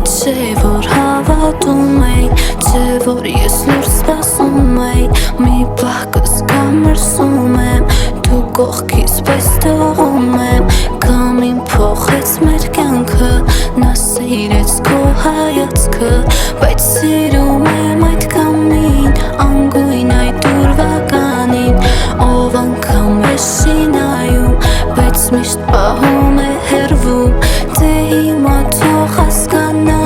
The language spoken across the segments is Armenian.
Չէ որ հավատում էի, չէ որ ես լուր սպասում էի Մի պահ կսկամ մրսում եմ, դու կողքիս պես թողում եմ Կամ իմ փոխեց մեր կյանքը, նա սիրեց քո հայացքը Բայց սիրում եմ այդ կամին, անգույն այդ ուրվականին Ով անգամ է շինայում, բայց միշտ պահում է հեռվում Դե հիմա թող հասկանա,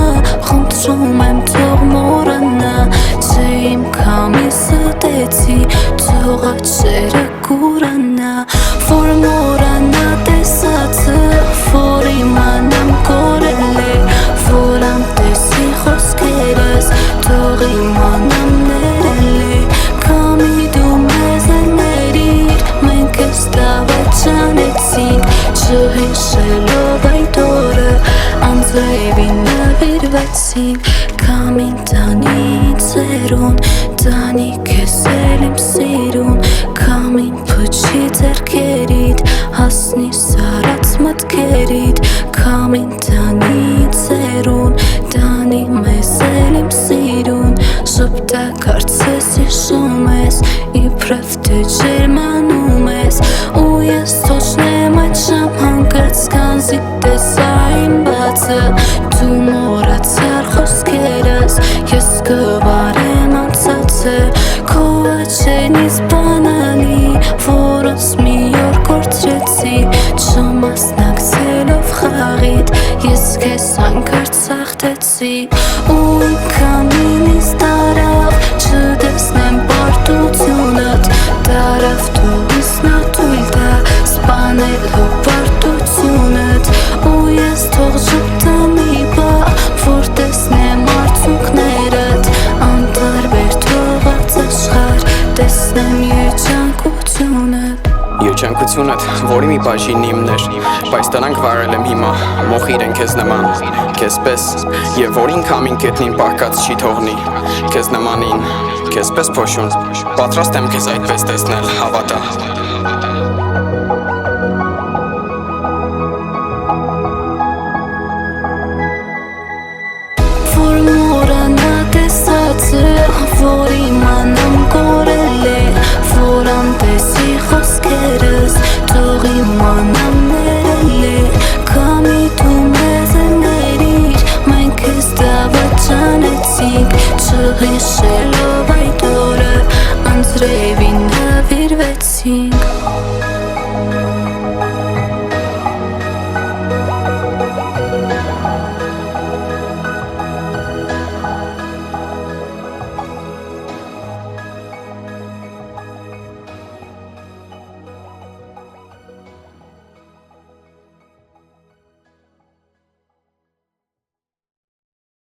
խնդրում եմ թող մոռանա Չէ իմ քամիսը տեցի, թող աչերը կուրանա Որ մոռանա տեսածը, որ իմանամ կորել է Որ անտեսի խոսքերս, թող իմանամ ներել է Քամի դու մեզ է ներիր, մենք ես դավաճանեցինք Չհիշելով այդ օրը, անձրևին նվիրվեցինք Քամին տանի ձերուն, տանի քեզ էլ իմ սիրուն Քամին փչի ձեռքերիդ, հասնի սարած մտքերիդ Քամին տանի ձերուն, տանի մեզ էլ իմ սիրուն Շպտակ հարցես հիշում ես, իբրև թե ջերմանում ես Ու ես թողնեմ այդ ժամ հանգած քանզի տեսա իմ բացը Դու մոռացար խոսքերս, ես կվարեմ անցածը Քո աչքերից բանալի, որոնց մի օր կորցրեցի Չմասնակցելով խաղիդ, ես քեզ հանկարծ սաղթեցի Ու քամինից տարավ, չտեսնեմ պարտությունըդ Տարավ թող ինձ նա թույլ տա, սպանելով պարտությունըդ Ու ես թող ժպտամ մի պահ, որ տեսնեմ արցունքներդ Անտարբեր թողած աշխարհ, տեսնեմ երջանկությունըդ Երջանկությունդ, որի մի բաժին իմն էր Բայց տնանք վարել եմ հիմա, մոխիր են քեզ նման Քեզ պես, և որին քամին կետնին պահկած չի թողնի Քեզ նմանին, քեզ պես փոշուն Պատրաստ եմ քեզ այդպես տեսնել, հավատա Որ մոռանա տեսածը, որ իմանամ կորել է Որ անտեսի խոսքերս, թող իմանամ ներել է Քամի դու մեզ է ներիր, մենք ես դավաճանեցինք Չհիշելով այդ օրը, անձրևին նվիրվեցինք